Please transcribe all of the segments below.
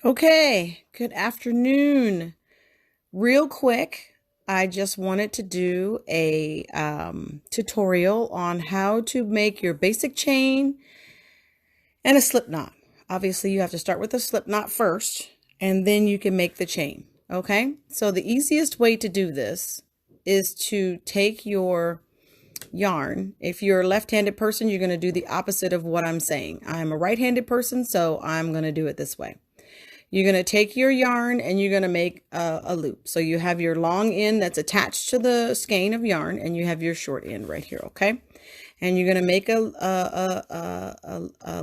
Okay, good afternoon. Real quick, I just wanted to do a tutorial on how to make your basic chain and a slip knot. Obviously, you have to start with a slip knot first, and then you can make the chain. Okay, so the easiest way to do this is to take your yarn. If you're a left-handed person, you're going to do the opposite of what I'm saying. I'm a right-handed person, so I'm going to do it this way. You're going to take your yarn and you're going to make a loop. So you have your long end that's attached to the skein of yarn, and you have your short end right here, okay? And you're going to make a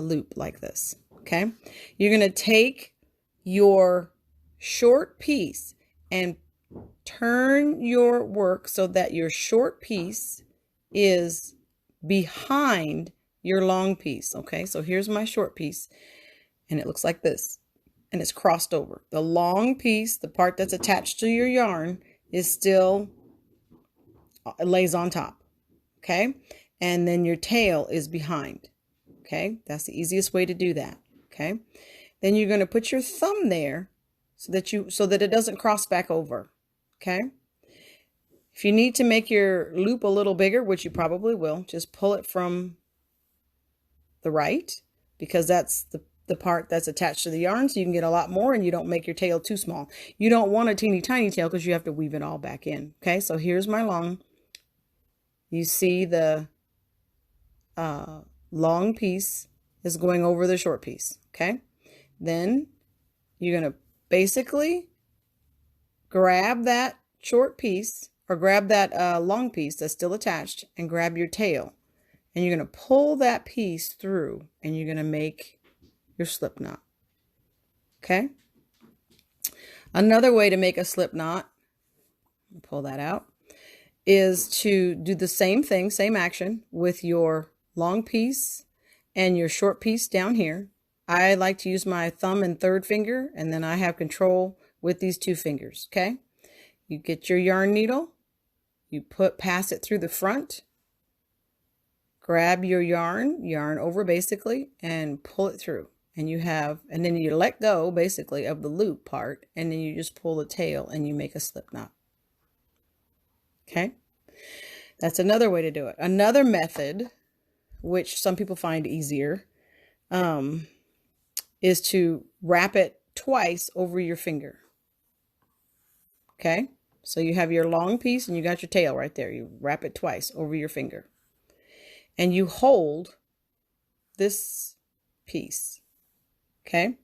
loop like this, okay? You're going to take your short piece and turn your work so that your short piece is behind your long piece, okay? So here's my short piece, and it looks like this. And it's crossed over. The long piece, the part that's attached to your yarn, is still lays on top, okay? And then your tail is behind, okay? That's the easiest way to do that, okay? Then you're going to put your thumb there so that it doesn't cross back over, okay? If you need to make your loop a little bigger, which you probably will, just pull it from the right, because that's the part that's attached to the yarn, so you can get a lot more and you don't make your tail too small. You don't want a teeny tiny tail because you have to weave it all back in. Okay, so here's my long. You see the long piece is going over the short piece. Okay, then you're going to basically grab that short piece, or grab that long piece that's still attached, and grab your tail, and you're going to pull that piece through, and you're going to make your slip knot. Okay. Another way to make a slip knot, pull that out, is to do the same thing, same action with your long piece and your short piece down here. I like to use my thumb and third finger, and then I have control with these two fingers. Okay. You get your yarn needle, you pass it through the front, grab your yarn over basically, and pull it through. And then you let go basically of the loop part, and then you just pull the tail and you make a slip knot. Okay. That's another way to do it. Another method, which some people find easier, is to wrap it twice over your finger. Okay. So you have your long piece and you got your tail right there. You wrap it twice over your finger, and you hold this piece. Okay.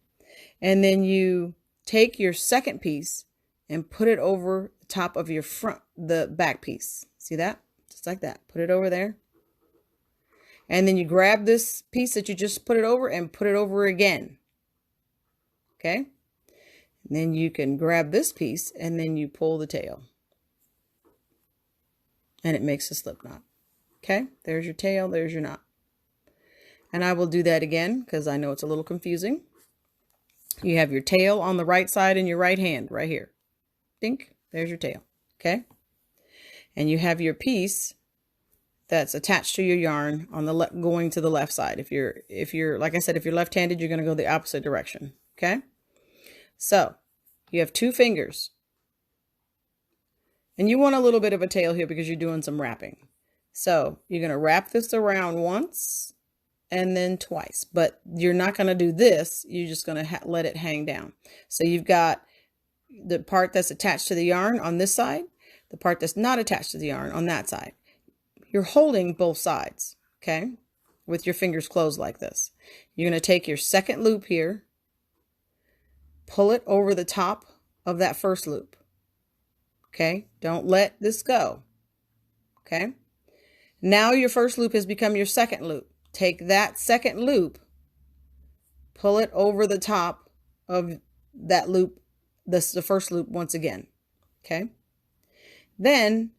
And then you take your second piece and put it over the top of your the back piece. See that? Just like that. Put it over there. And then you grab this piece that you just put it over and put it over again. Okay. And then you can grab this piece and then you pull the tail. And it makes a slip knot. Okay. There's your tail. There's your knot. And I will do that again because I know it's a little confusing. You have your tail on the right side in your right hand right here. Dink, there's your tail. Okay. And you have your piece that's attached to your yarn on the going to the left side. If you're like I said, if you're left-handed, you're going to go the opposite direction. Okay. So you have two fingers, and you want a little bit of a tail here because you're doing some wrapping. So you're going to wrap this around once and then twice, but you're not going to do this. You're just going to let it hang down. So you've got the part that's attached to the yarn on this side, the part that's not attached to the yarn on that side. You're holding both sides, okay, with your fingers closed like this. You're going to take your second loop here, pull it over the top of that first loop. Okay, don't let this go. Okay, now your first loop has become your second loop. Take that second loop, pull it over the top of that loop, the first loop once again. Okay. Then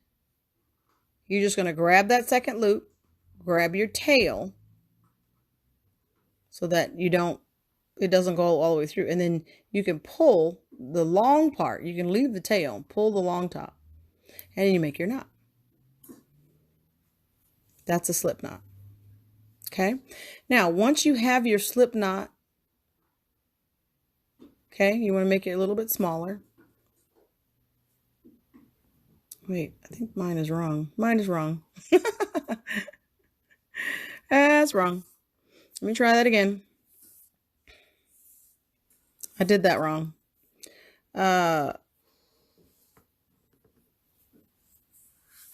you're just going to grab that second loop, grab your tail so that it doesn't go all the way through. And then you can pull the long part. You can leave the tail, pull the long top, and then you make your knot. That's a slip knot. Okay. Now, once you have your slip knot Okay, you want to make it a little bit smaller. Wait, I think mine is wrong. Mine is wrong. That's wrong. Let me try that again. I did that wrong. I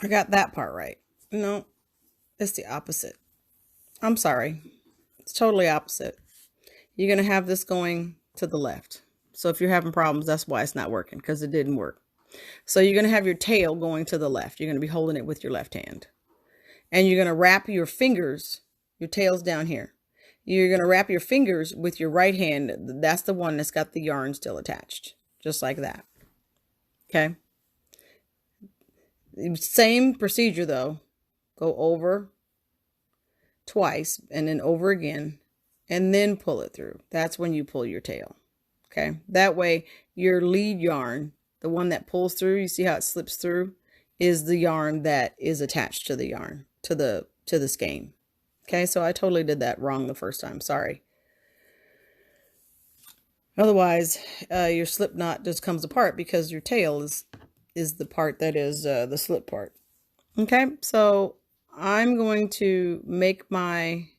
got that part right. No, it's the opposite. I'm sorry. It's totally opposite. You're going to have this going to the left. So if you're having problems, that's why it's not working, because it didn't work. So you're going to have your tail going to the left. You're going to be holding it with your left hand. And you're going to wrap your fingers, your tail's down here. You're going to wrap your fingers with your right hand. That's the one that's got the yarn still attached. Just like that. Okay. Same procedure though. Go over twice and then over again and then pull it through. That's when you pull your tail. Okay. That way your lead yarn, the one that pulls through, you see how it slips through, is the yarn that is attached to the yarn, to the skein. Okay. So I totally did that wrong the first time. Sorry. Otherwise, your slip knot just comes apart because your tail is the part that is the slip part. Okay, so I'm going to make my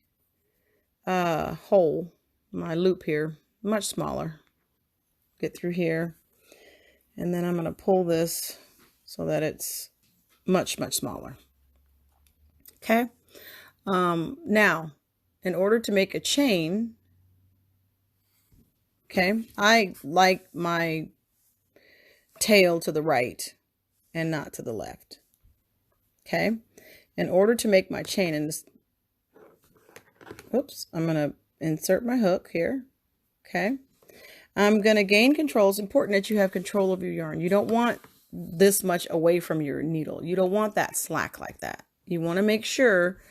hole, my loop here, much smaller. Get through here, and then I'm going to pull this so that it's much, much smaller. Okay, now, in order to make a chain, okay, I like my tail to the right and not to the left. Okay, in order to make my chain, in this, oops, I'm going to insert my hook here. Okay, I'm going to gain control. It's important that you have control of your yarn. You don't want this much away from your needle. You don't want that slack like that. You want to make sure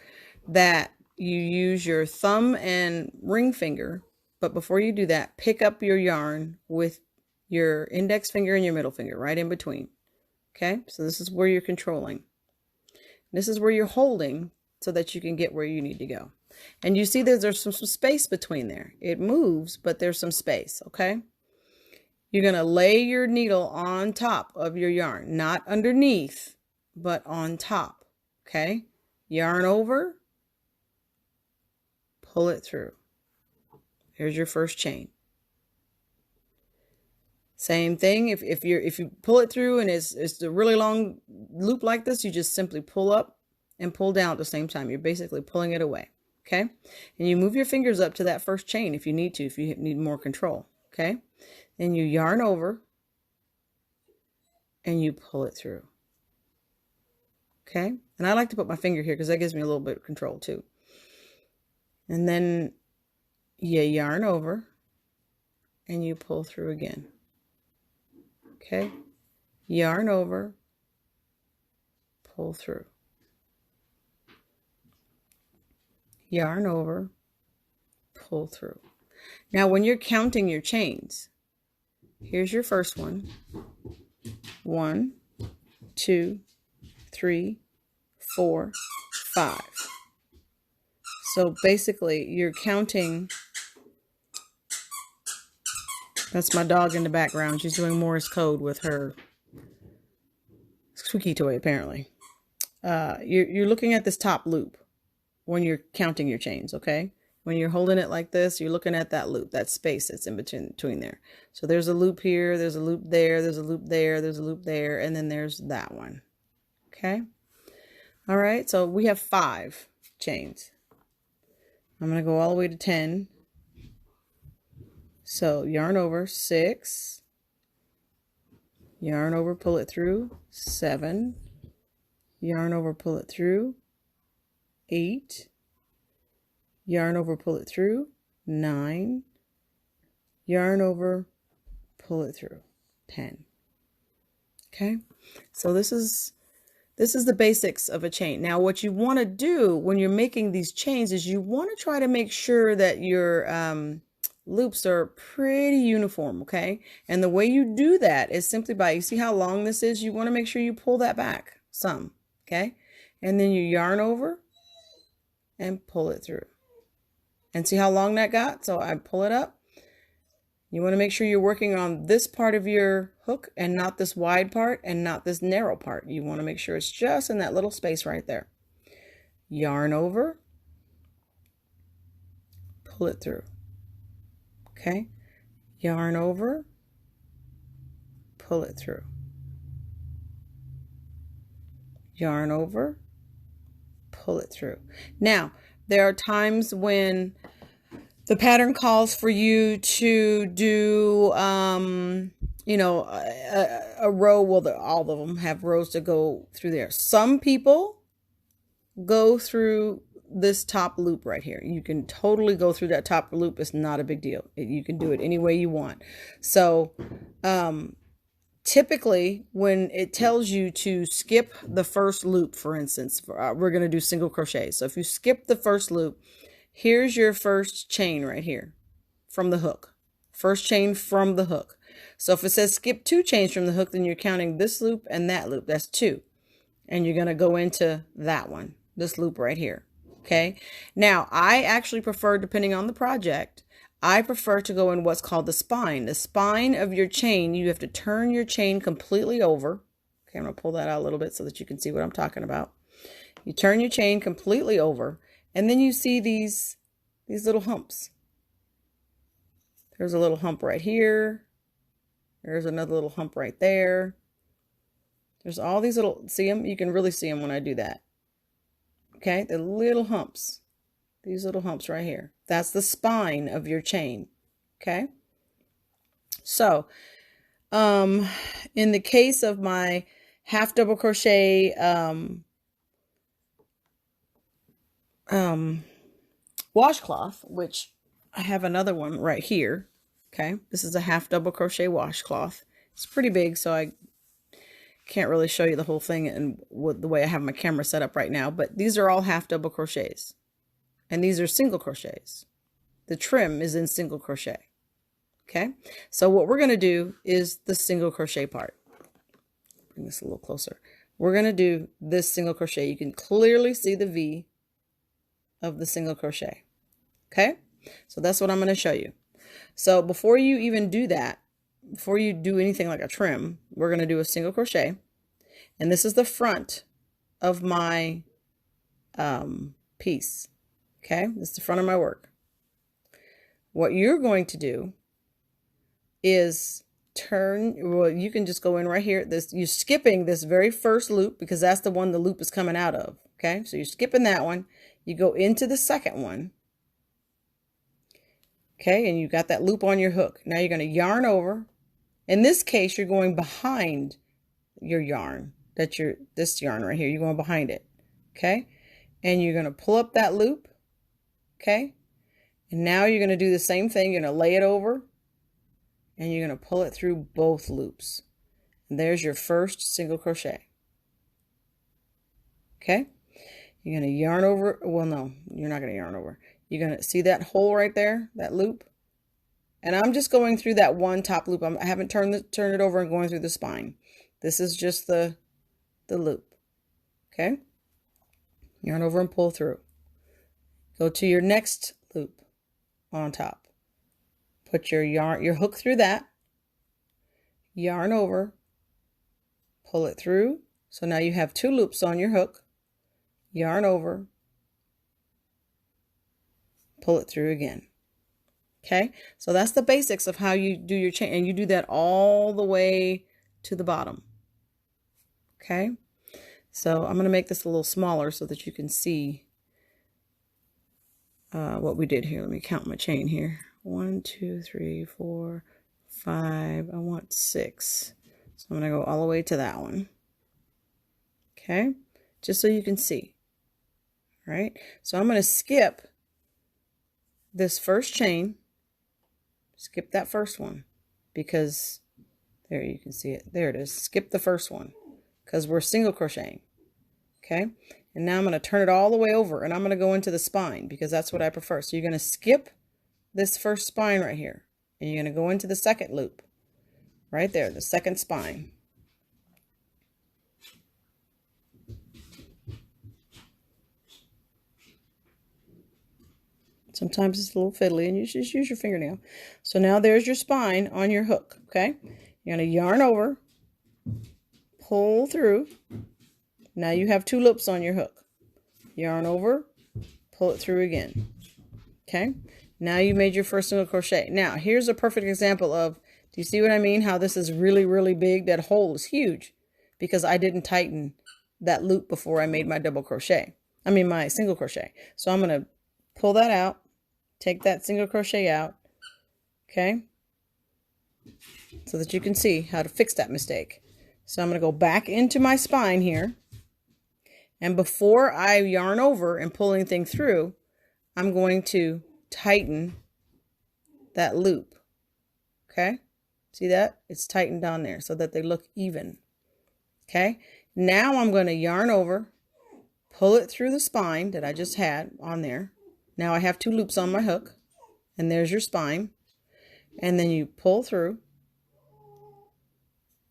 that you use your thumb and ring finger, but before you do that, pick up your yarn with your index finger and your middle finger right in between. Okay, so this is where you're controlling. This is where you're holding so that you can get where you need to go. And you see there's some space between there. It moves, but there's some space, okay? You're going to lay your needle on top of your yarn, not underneath, but on top, okay? Yarn over, pull it through. Here's your first chain. Same thing, if you pull it through and it's a really long loop like this, you just simply pull up and pull down at the same time. You're basically pulling it away, okay? And you move your fingers up to that first chain if you need to, if you need more control, okay? Then you yarn over and you pull it through, okay? And I like to put my finger here because that gives me a little bit of control too. And then you yarn over and you pull through again. Okay, yarn over, pull through. Yarn over, pull through. Now, when you're counting your chains, here's your first one. 1, 2, 3, 4, 5. So basically, you're counting. That's my dog in the background. She's doing Morse code with her squeaky toy, apparently. You're looking at this top loop when you're counting your chains, okay? When you're holding it like this, you're looking at that loop, that space that's in between there. So there's a loop here, there's a loop there, there's a loop there, there's a loop there, and then there's that one, okay? All right, so we have 5 chains. I'm going to go all the way to 10. So yarn over 6, yarn over, pull it through 7, yarn over, pull it through 8, yarn over, pull it through 9, yarn over, pull it through 10. Okay, so this is the basics of a chain. Now what you want to do when you're making these chains is you want to try to make sure that your loops are pretty uniform, okay? And the way you do that is simply by, you see how long this is? You want to make sure you pull that back some, okay? And then you yarn over and pull it through. And see how long that got? So I pull it up, You want to make sure you're working on this part of your hook and not this wide part and not this narrow part. You want to make sure it's just in that little space right there. Yarn over, pull it through. Okay, yarn over, pull it through. Yarn over, pull it through. Now, there are times when the pattern calls for you to do, you know, a row. Well, all of them have rows to go through there. Some people go through this top loop right here. You can totally go through that top loop. It's not a big deal. You can do it any way you want. So, typically when it tells you to skip the first loop, for instance, we're going to do single crochet. So if you skip the first loop, here's your first chain right here from the hook. First chain from the hook. So if it says skip 2 chains from the hook, then you're counting this loop and that loop. That's 2. And you're going to go into that one, this loop right here. Okay. Now I actually prefer, depending on the project, I prefer to go in what's called the spine. The spine of your chain, you have to turn your chain completely over. Okay, I'm going to pull that out a little bit so that you can see what I'm talking about. You turn your chain completely over, and then you see these little humps. There's a little hump right here. There's another little hump right there. There's all these little, see them? You can really see them when I do that. Okay, the little humps. These little humps right here. That's the spine of your chain. Okay. So, in the case of my half double crochet, washcloth, which I have another one right here. Okay. This is a half double crochet washcloth. It's pretty big, so I can't really show you the whole thing and the way I have my camera set up right now, but these are all half double crochets. And these are single crochets. The trim is in single crochet. Okay, so what we're going to do is the single crochet part. Bring this a little closer. We're going to do this single crochet. You can clearly see the V of the single crochet. Okay, so that's what I'm going to show you. So before you even do that, before you do anything like a trim, we're going to do a single crochet. And this is the front of my piece. Okay, this is the front of my work. What you're going to do is turn, well, you can just go in right here. You're skipping this very first loop because that's the one the loop is coming out of. Okay, so you're skipping that one. You go into the second one. Okay, and you got that loop on your hook. Now you're going to yarn over. In this case, you're going behind your yarn. This yarn right here, you're going behind it. Okay, and you're going to pull up that loop. Okay, and now you're going to do the same thing. You're going to lay it over and you're going to pull it through both loops. And there's your first single crochet. Okay, you're going to yarn over. Well, no, you're not going to yarn over. You're going to see that hole right there, that loop. And I'm just going through that one top loop. I haven't turned it over and going through the spine. This is just the loop. Okay, yarn over and pull through. Go to your next loop on top. Put your hook through that. Yarn over. Pull it through. So now you have 2 loops on your hook. Yarn over. Pull it through again. Okay, so that's the basics of how you do your chain, and you do that all the way to the bottom. Okay, so I'm going to make this a little smaller so that you can see what we did here. Let me count my chain here. 1, 2, 3, 4, 5. I want 6. So I'm going to go all the way to that one. Okay, just so you can see. All right, so I'm going to skip this first chain. Skip that first one because there you can see it. There it is. Skip the first one because we're single crocheting. Okay, and now I'm going to turn it all the way over and I'm going to go into the spine because that's what I prefer. So you're going to skip this first spine right here and you're going to go into the second loop right there, the second spine. Sometimes it's a little fiddly and you just use your fingernail. So now there's your spine on your hook, okay? You're going to yarn over, pull through. Now you have 2 loops on your hook. Yarn over, pull it through again. Okay? Now you made your first single crochet. Now here's a perfect example of, do you see what I mean? How this is really, really big. That hole is huge because I didn't tighten that loop before I made my double crochet. I mean my single crochet. So I'm going to pull that out, take that single crochet out, okay? So that you can see how to fix that mistake. So I'm going to go back into my spine here. And before I yarn over and pull anything through, I'm going to tighten that loop. Okay? See that? It's tightened on there so that they look even. Okay? Now I'm going to yarn over, pull it through the spine that I just had on there. Now I have 2 loops on my hook, and there's your spine. And then you pull through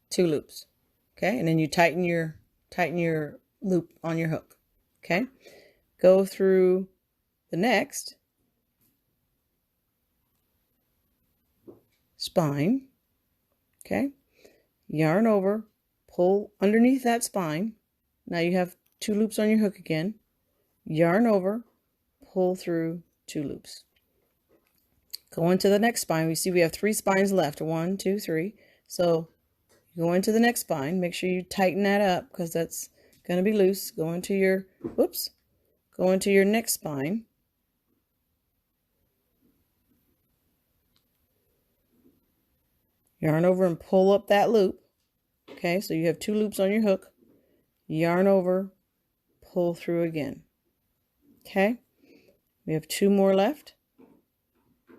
2 loops. Okay? And then you tighten your loop on your hook. Okay? Go through the next spine. Okay? Yarn over, pull underneath that spine. Now you have 2 loops on your hook again. Yarn over, pull through 2 loops. Go into the next spine. We see we have 3 spines left. 1, 2, 3. So go into the next spine. Make sure you tighten that up because that's going to be loose. Go into your, whoops, go into your next spine. Yarn over and pull up that loop. Okay, so you have 2 loops on your hook. Yarn over, pull through again. Okay, we have 2 more left.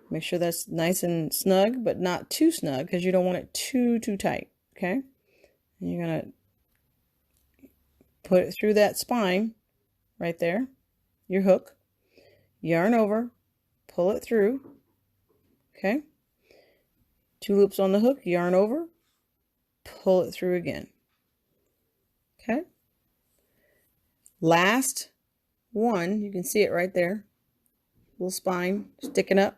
Make sure that's nice and snug, but not too snug because you don't want it too tight. Okay, and you're going to put it through that spine right there, your hook. Yarn over, pull it through. Okay, 2 loops on the hook, yarn over, pull it through again. Okay, last one, you can see it right there, little spine sticking up.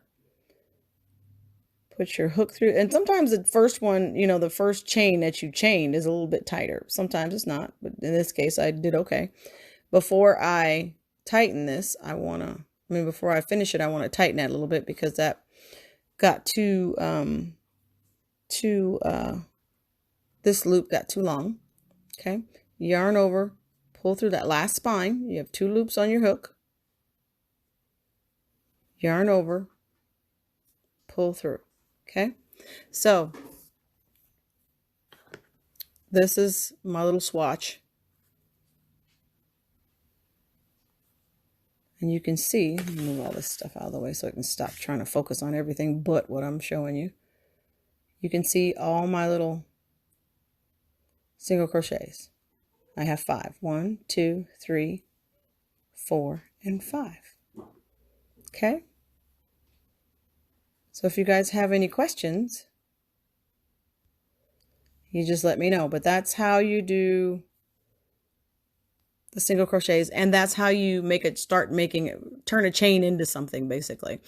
Put your hook through, and sometimes the first one, you know, the first chain that you chained is a little bit tighter. Sometimes it's not, but in this case I did okay. Before I tighten this, before I finish it, I want to tighten that a little bit because that got this loop got too long. Okay, yarn over, pull through that last spine. You have 2 loops on your hook. Yarn over, pull through. Okay, so this is my little swatch. And you can see, let me move all this stuff out of the way so I can stop trying to focus on everything but what I'm showing you. You can see all my little single crochets. I have 5. 1, 2, 3, 4, and 5. Okay. So if you guys have any questions, you just let me know. But that's how you do the single crochets, and that's how you turn a chain into something, basically.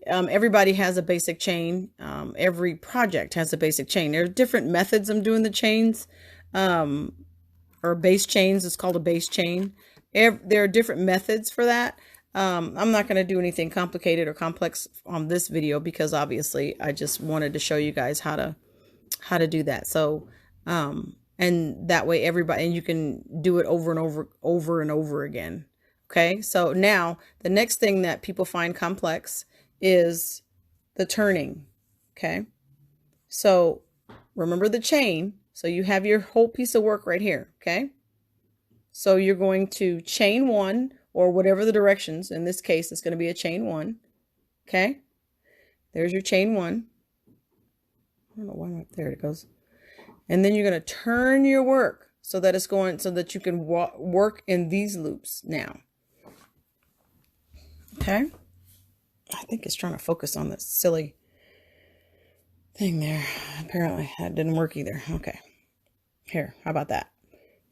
Everybody has a basic chain. Every project has a basic chain. There are different methods of doing the chains, or base chains. It's called a base chain. There are different methods for that. I'm not going to do anything complicated or complex on this video because obviously I just wanted to show you guys how to do that. So, and that way everybody, and you can do it over and over again. Okay. So now the next thing that people find complex is the turning. Okay. So remember the chain. So you have your whole piece of work right here. Okay. So you're going to chain 1 or whatever the directions. In this case, it's going to be a chain 1. Okay. There's your chain 1. I don't know why there it goes. And then you're going to turn your work so that it's going, so that you can work in these loops now. Okay. I think it's trying to focus on this silly thing there. Apparently that didn't work either. Okay. Here, how about that?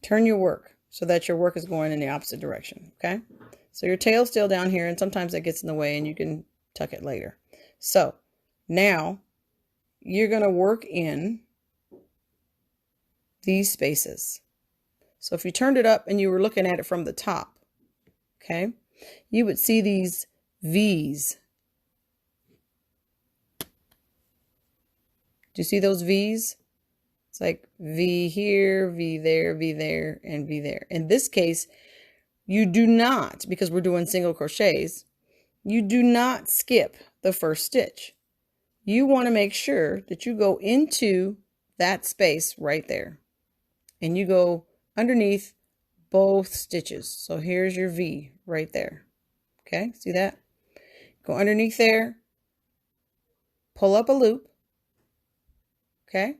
Turn your work so that your work is going in the opposite direction. Okay. So your tail's still down here, and sometimes that gets in the way, and you can tuck it later. So now you're going to work in these spaces. So if you turned it up and you were looking at it from the top, okay, you would see these V's. Do you see those V's? It's like V here, V there, and V there. In this case, you do not, because we're doing single crochets, you do not skip the first stitch. You want to make sure that you go into that space right there. And you go underneath both stitches. So here's your V right there. Okay, see that? Go underneath there, pull up a loop. Okay,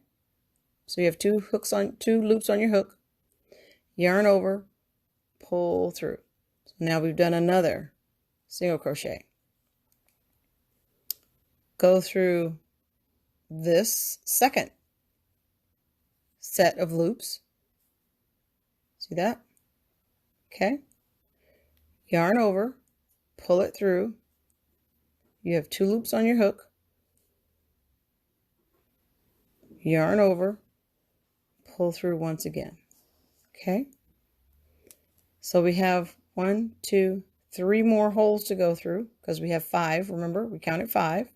so you have two loops on your hook, yarn over, pull through. So now we've done another single crochet. Go through this second set of loops. See that? Okay. Yarn over, pull it through. You have two loops on your hook. Yarn over, pull through once again. Okay. So we have 1, 2, 3 more holes to go through because we have 5. Remember, we counted 5.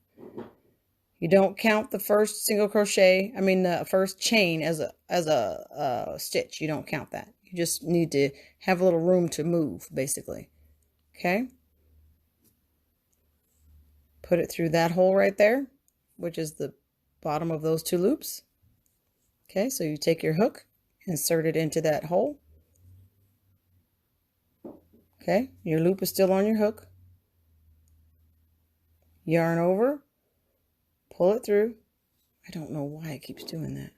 You don't count the first single crochet, the first chain as a stitch. You don't count that. You just need to have a little room to move, basically. Okay. Put it through that hole right there, which is the bottom of those 2 loops. Okay, so you take your hook, insert it into that hole. Okay, your loop is still on your hook. Yarn over, pull it through. I don't know why it keeps doing that.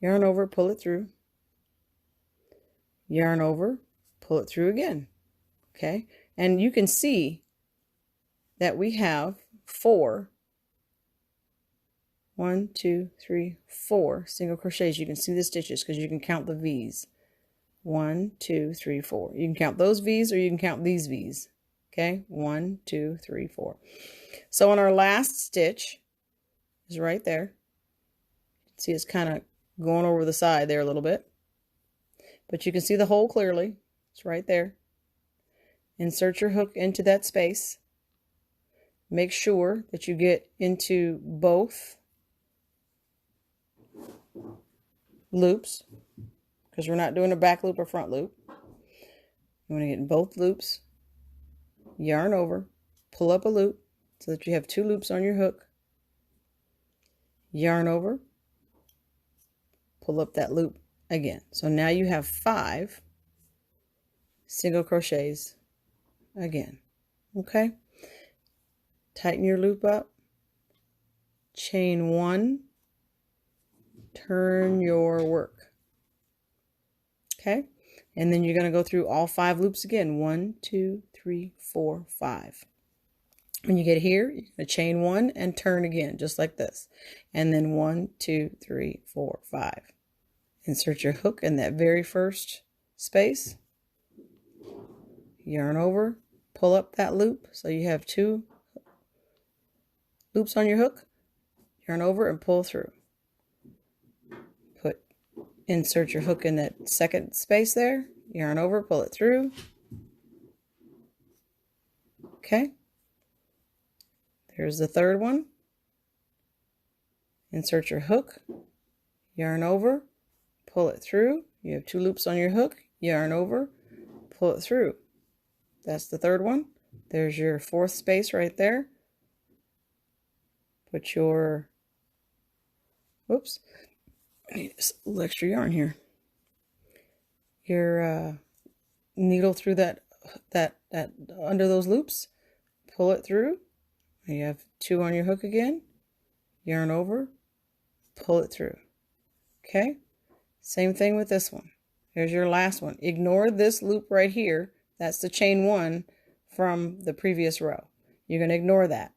Yarn over, pull it through. Yarn over, pull it through again. Okay, and you can see that we have 4 1, 2, 3, 4 single crochets. You can see the stitches because you can count the V's. 1, 2, 3, 4. You can count those V's or you can count these V's. Okay, 1, 2, 3, 4. So on our last stitch is right there. See, it's kind of going over the side there a little bit, but you can see the hole clearly. It's right there. Insert your hook into that space. Make sure that you get into both loops because we're not doing a back loop or front loop. You want to get in both loops, yarn over, pull up a loop so that you have 2 loops on your hook, yarn over, pull up that loop again. So now you have 5 single crochets again. Okay, tighten your loop up, chain 1, turn your work. Okay, and then you're going to go through all 5 loops again. 1, 2, 3, 4, 5. When you get here, you're going to chain 1 and turn again, just like this. And then 1, 2, 3, 4, 5. Insert your hook in that very first space. Yarn over, pull up that loop so you have 2 loops on your hook. Yarn over and pull through. Insert your hook in that second space there, yarn over, pull it through. Okay, there's the third one. Insert your hook, yarn over, pull it through. You have 2 loops on your hook, yarn over, pull it through. That's the third one. There's your 4th space right there. Put your, whoops, I need a little extra yarn here. Your needle through that under those loops, pull it through. You have 2 on your hook again. Yarn over, pull it through. Okay, same thing with this one. Here's your last one. Ignore this loop right here. That's the chain 1 from the previous row. You're going to ignore that.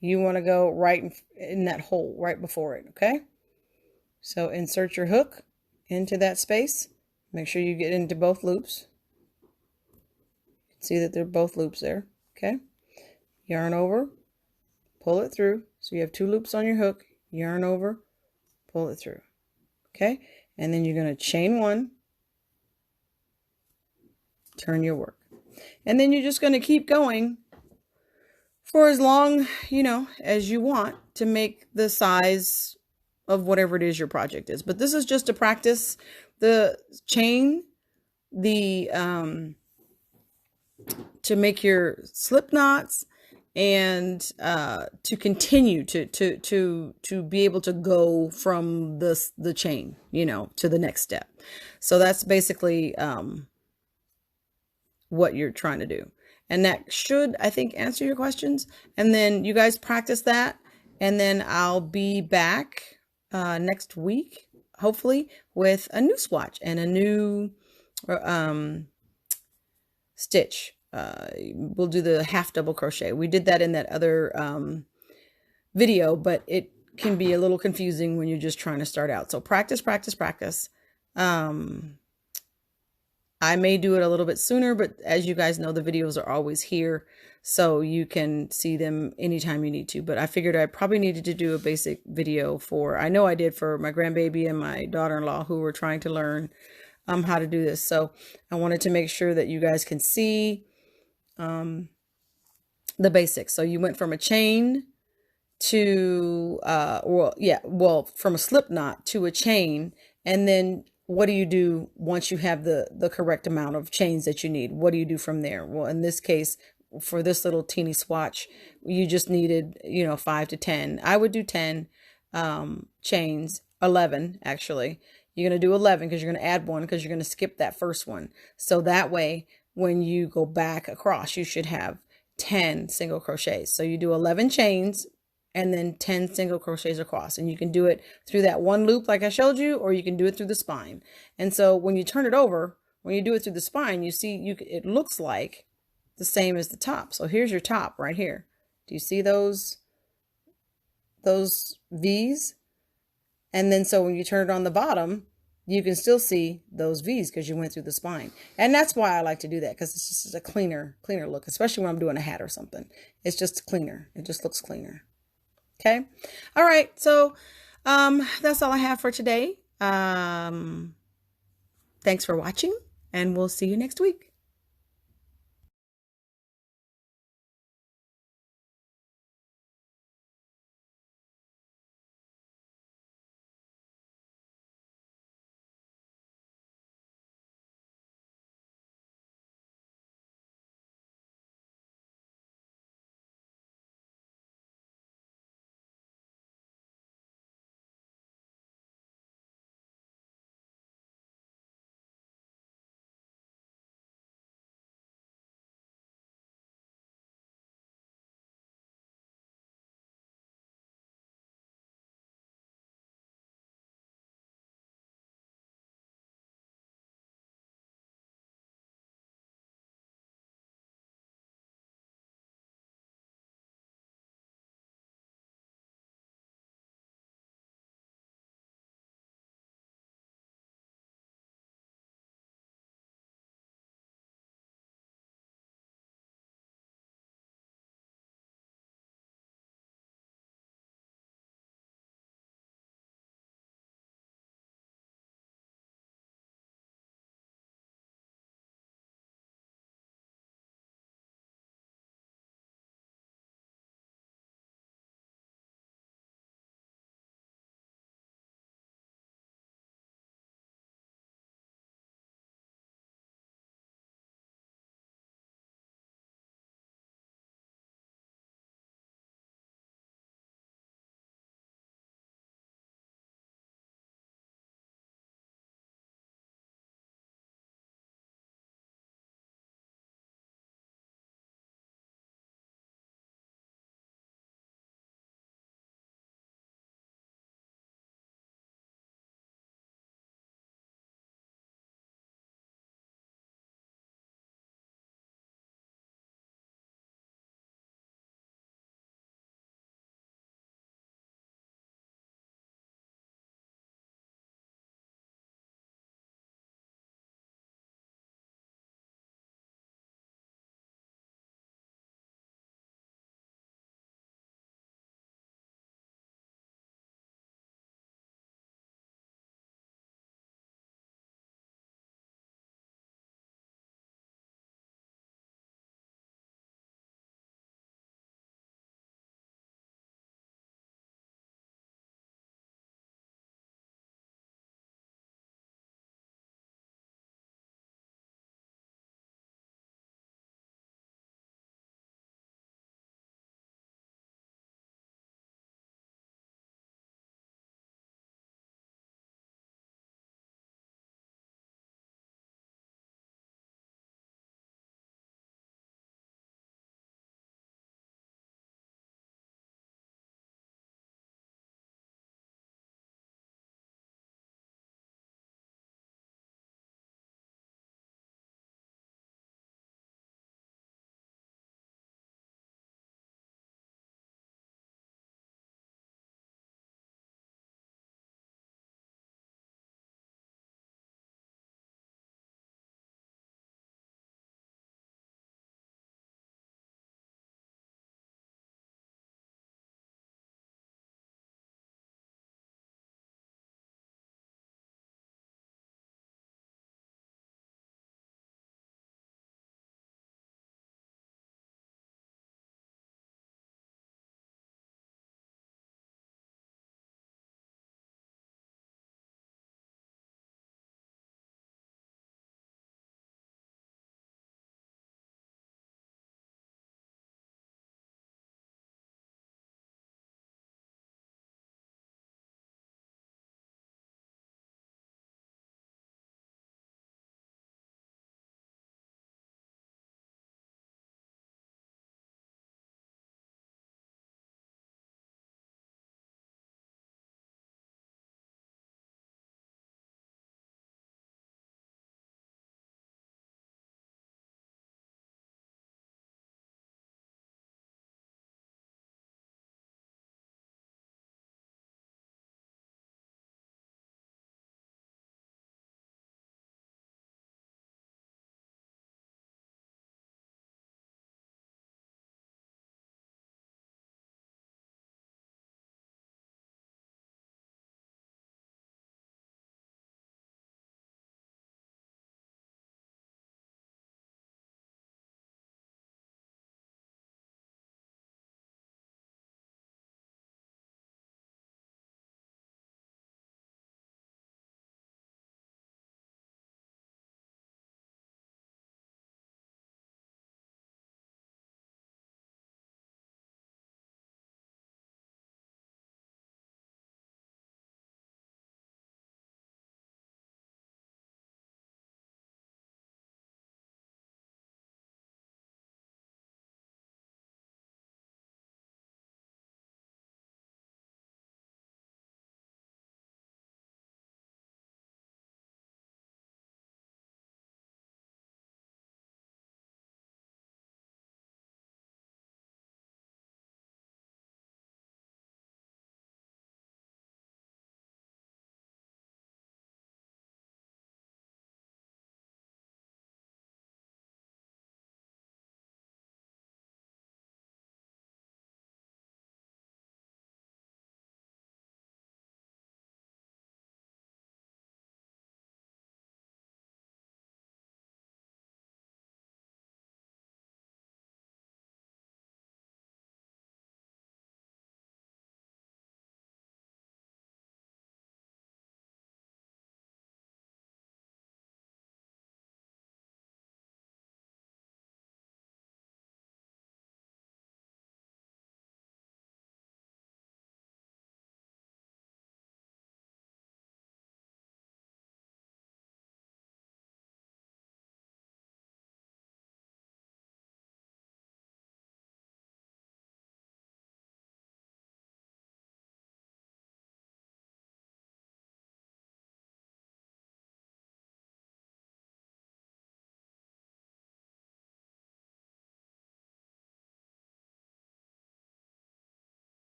You want to go right in that hole right before it. Okay. So insert your hook into that space. Make sure you get into both loops. You can see that they're both loops there. Okay. Yarn over, pull it through. So you have 2 loops on your hook, yarn over, pull it through. Okay, and then you're going to chain 1, turn your work. And then you're just going to keep going for as long, as you want to make the size of whatever it is your project is. But this is just to practice the chain, to make your slip knots, and to continue to be able to go from the chain, to the next step. So that's basically what you're trying to do. And that should, I think, answer your questions. And then you guys practice that. And then I'll be back next week, hopefully, with a new swatch and a new stitch. We'll do the half double crochet. We did that in that other video, but it can be a little confusing when you're just trying to start out. So practice, practice, practice. I may do it a little bit sooner, but as you guys know, the videos are always here, so you can see them anytime you need to. But I figured I probably needed to do a basic video I know I did for my grandbaby and my daughter-in-law who were trying to learn how to do this. So I wanted to make sure that you guys can see the basics. So you went from a chain to, from a slip knot to a chain, and then what do you do once you have the correct amount of chains that you need? What do you do from there? Well, in this case, for this little teeny swatch, you just needed, 5 to 10. I would do 10 chains, 11 actually. You're going to do 11 because you're going to add 1 because you're going to skip that first one. So that way, when you go back across, you should have 10 single crochets. So you do 11 chains and then 10 single crochets across. And you can do it through that 1 loop like I showed you, or you can do it through the spine. And so when you turn it over, when you do it through the spine, you see it looks like the same as the top. So here's your top right here. Do you see those V's? And then so when you turn it on the bottom, you can still see those V's because you went through the spine. And that's why I like to do that, because it's just a cleaner look, especially when I'm doing a hat or something. It's just cleaner. It just looks cleaner. Okay. All right. So that's all I have for today. Thanks for watching, and we'll see you next week.